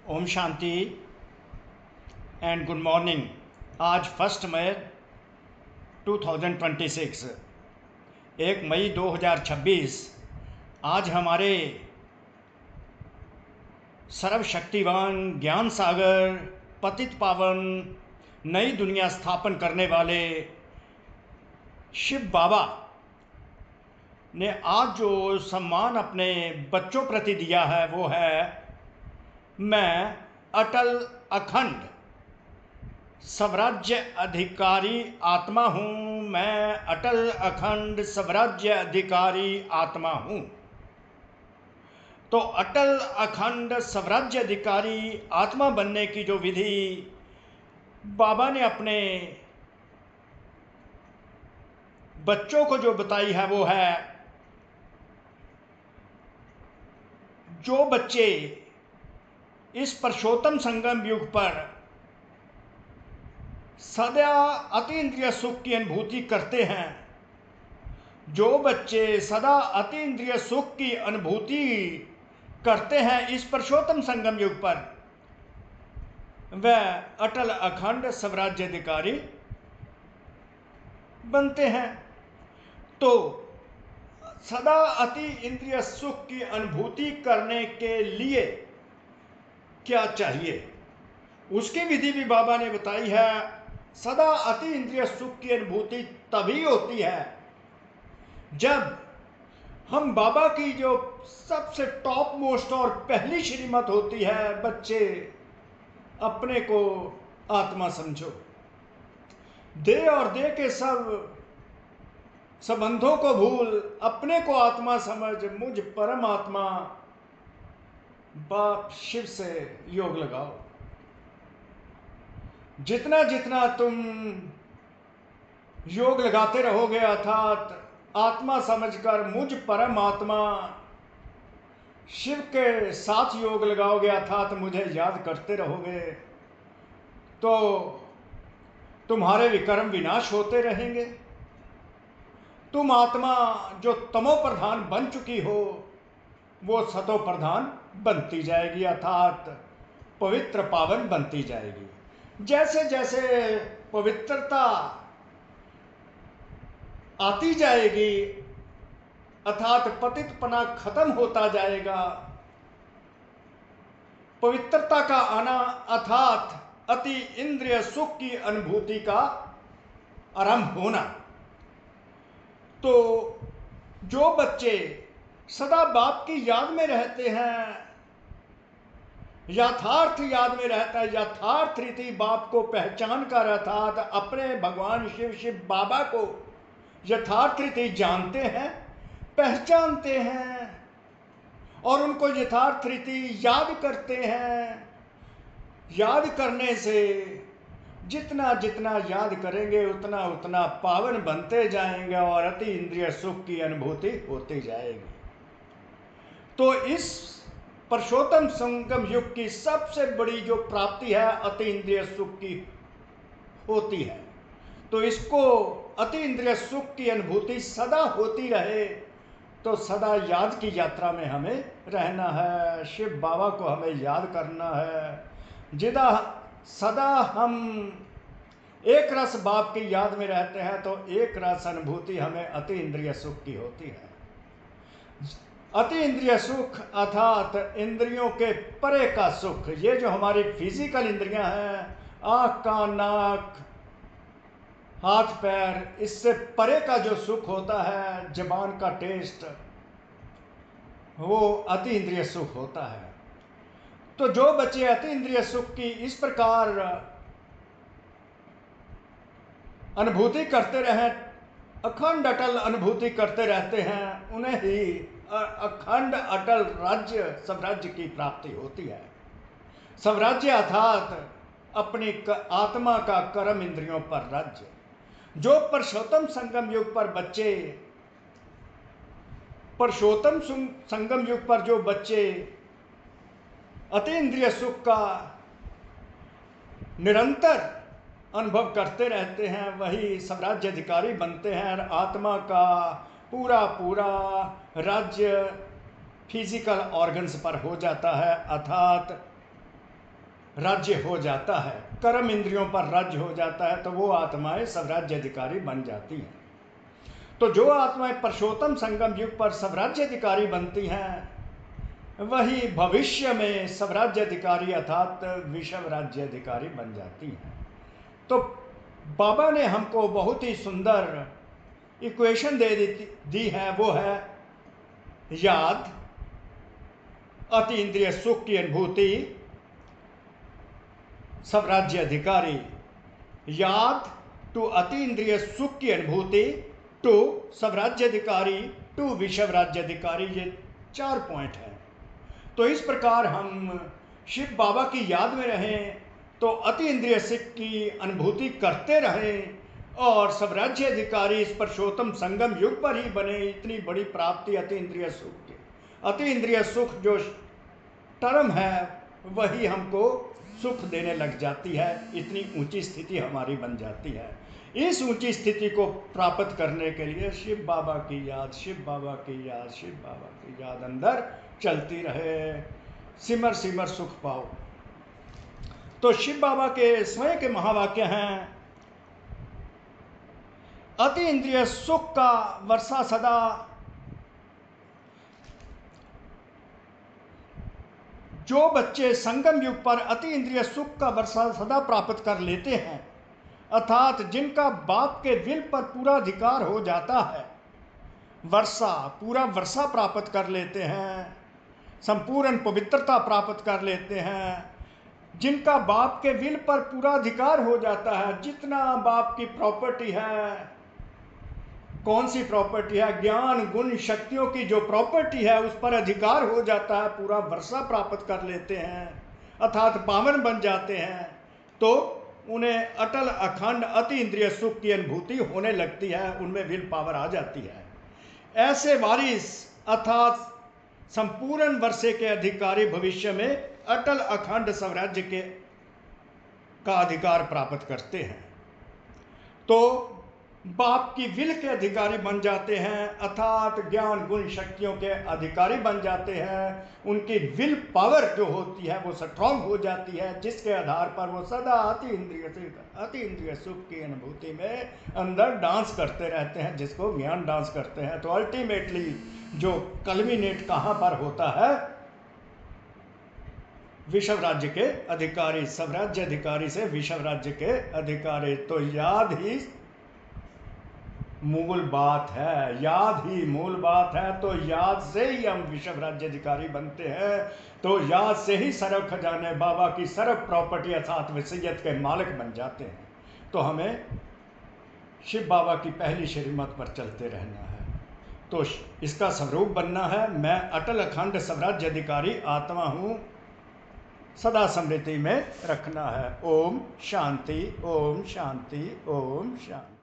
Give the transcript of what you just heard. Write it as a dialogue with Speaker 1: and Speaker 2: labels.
Speaker 1: ओम शांति and good morning. आज 1 मई 2026, 1 मई 2026। आज हमारे सर्वशक्तिवान ज्ञान सागर पतित पावन नई दुनिया स्थापन करने वाले शिव बाबा ने आज जो सम्मान अपने बच्चों प्रति दिया है वो है, मैं अटल अखंड स्वराज्य अधिकारी आत्मा हूँ। मैं अटल अखंड स्वराज्य अधिकारी आत्मा हूँ। तो अटल अखंड स्वराज्य अधिकारी आत्मा बनने की जो विधि बाबा ने अपने बच्चों को जो बताई है वो है, जो बच्चे इस पुरुषोत्तम संगम युग पर सदा अतीन्द्रिय सुख की अनुभूति करते हैं, जो बच्चे सदा अतीन्द्रिय सुख की अनुभूति करते हैं इस पुरुषोत्तम संगम युग पर, वह अटल अखंड स्वराज्य अधिकारी बनते हैं। तो सदा अति इंद्रिय सुख की अनुभूति करने के लिए क्या चाहिए, उसकी विधि भी बाबा ने बताई है। सदा अति इंद्रिय सुख की अनुभूति तभी होती है जब हम बाबा की जो सबसे टॉप मोस्ट और पहली श्रीमत होती है, बच्चे अपने को आत्मा समझो, दे और दे के सब संबंधों को भूल अपने को आत्मा समझ, मुझ परमात्मा बाप शिव से योग लगाओ। जितना जितना तुम योग लगाते रहोगे, अर्थात आत्मा समझकर मुझ परमात्मा शिव के साथ योग लगाओगे, अर्थात मुझे याद करते रहोगे, तो तुम्हारे विकर्म विनाश होते रहेंगे। तुम आत्मा जो तमो प्रधान बन चुकी हो वो सतो प्रधान बनती जाएगी, अर्थात पवित्र पावन बनती जाएगी। जैसे जैसे पवित्रता आती जाएगी, अर्थात पतितपना खत्म होता जाएगा, पवित्रता का आना अर्थात अति इंद्रिय सुख की अनुभूति का आरंभ होना। तो जो बच्चे सदा बाप की याद में रहते हैं, यथार्थ याद में रहता है, यथार्थ रीति बाप को पहचान कर, अर्थात अपने भगवान शिव बाबा को यथार्थ रीति जानते हैं, पहचानते हैं और उनको यथार्थ रीति याद करते हैं। याद करने से जितना जितना याद करेंगे उतना उतना पावन बनते जाएंगे और अति इंद्रिय सुख की अनुभूति होती जाएगी। तो इस पुरुषोत्तम संगम युग की सबसे बड़ी जो प्राप्ति है अति इंद्रिय सुख की होती है। तो इसको अति इंद्रिय सुख की अनुभूति सदा होती रहे, तो सदा याद की यात्रा में हमें रहना है। शिव बाबा को हमें याद करना है। जिदा सदा हम एक रस बाप की याद में रहते हैं तो एक रस अनुभूति हमें अति इंद्रिय सुख की होती है। अति इंद्रिय सुख अर्थात इंद्रियों के परे का सुख। ये जो हमारी फिजिकल इंद्रियां हैं, आँख कान नाक हाथ पैर, इससे परे का जो सुख होता है, जबान का टेस्ट, वो अति इंद्रिय सुख होता है। तो जो बच्चे अति इंद्रिय सुख की इस प्रकार अनुभूति करते रहें, अखंड अटल अनुभूति करते रहते हैं, उन्हें ही अखंड अटल राज्य स्वराज्य की प्राप्ति होती है। स्वराज्य अर्थात अपनी आत्मा का कर्म इंद्रियों पर राज्य। जो पुरुषोत्तम संगम युग पर बच्चे, पुरुषोत्तम संगम युग पर जो बच्चे अति इंद्रिय सुख का निरंतर अनुभव करते रहते हैं, वही स्वराज्य अधिकारी बनते हैं और आत्मा का पूरा पूरा राज्य फिजिकल ऑर्गन्स पर हो जाता है, अर्थात राज्य हो जाता है, कर्म इंद्रियों पर राज्य हो जाता है, तो वो आत्माएं स्वराज्याधिकारी बन जाती हैं। तो जो आत्माएं पुरुषोत्तम संगम युग पर स्वराज्याधिकारी बनती हैं, वही भविष्य में स्वराज्याधिकारी अर्थात विषव राज्याधिकारी बन जाती हैं। तो बाबा ने हमको बहुत ही सुंदर इक्वेशन दे दी है, वो है याद, अति इंद्रिय सुख की अनुभूति, स्वराज्याधिकारी। याद टू अति इंद्रिय सुख की अनुभूति, टू स्वराज्याधिकारी, टू विषव राज्याधिकारी, ये 4 पॉइंट हैं। तो इस प्रकार हम शिव बाबा की याद में रहें, तो अति इंद्रिय सुख की अनुभूति करते रहें और स्वराज्याधिकारी इस पुरुषोत्तम संगम युग पर ही बने। इतनी बड़ी प्राप्ति अति इंद्रिय सुख की। अति इंद्रिय सुख जो टर्म है वही हमको सुख देने लग जाती है, इतनी ऊंची स्थिति हमारी बन जाती है। इस ऊंची स्थिति को प्राप्त करने के लिए शिव बाबा की याद, शिव बाबा की याद, शिव बाबा की याद अंदर चलती रहे, सिमर सिमर सुख पाओ। तो शिव बाबा के स्वयं के महावाक्य हैं, अति इंद्रिय सुख का वर्षा सदा, जो बच्चे संगम युग पर अति इंद्रिय सुख का वर्षा सदा प्राप्त कर लेते हैं, अर्थात जिनका बाप के विल पर पूरा अधिकार हो जाता है, वर्षा पूरा वर्षा प्राप्त कर लेते हैं, संपूर्ण पवित्रता प्राप्त कर लेते हैं, जिनका बाप के विल पर पूरा अधिकार हो जाता है, जितना बाप की प्रॉपर्टी है, कौन सी प्रॉपर्टी है, ज्ञान गुण शक्तियों की जो प्रॉपर्टी है उस पर अधिकार हो जाता है, पूरा वर्षा प्राप्त कर लेते हैं, अर्थात पावन बन जाते हैं, तो उन्हें अटल अखंड अति इंद्रिय सुख की अनुभूति होने लगती है, उनमें विल पावर आ जाती है। ऐसे वारिस अर्थात संपूर्ण वर्षे के अधिकारी भविष्य में अटल अखंड स्वराज्य के का अधिकार प्राप्त करते हैं। तो बाप की विल के अधिकारी बन जाते हैं, अर्थात ज्ञान गुण शक्तियों के अधिकारी बन जाते हैं। उनकी विल पावर जो होती है वो स्ट्रांग हो जाती है, जिसके आधार पर वो सदा अति इंद्रिय सुख की अनुभूति में अंदर डांस करते रहते हैं, जिसको ज्ञान डांस करते हैं। तो अल्टीमेटली जो कल्मिनेट कहाँ पर होता है, विषव राज्य के अधिकारी, स्वराज्य अधिकारी से विषव राज्य के अधिकारी। तो याद ही मूल बात है, याद ही मूल बात है। तो याद से ही हम विषव राज्य अधिकारी बनते हैं। तो याद से ही सर्व खजाने बाबा की सर्व प्रॉपर्टी अर्थात वसीयत के मालिक बन जाते हैं। तो हमें शिव बाबा की पहली श्रीमत पर चलते रहना है, तो इसका स्वरूप बनना है। मैं अटल अखंड स्वराज्य अधिकारी आत्मा हूँ, सदा स्मृति में रखना है। ओम शांति, ओम शांति, ओम शांति।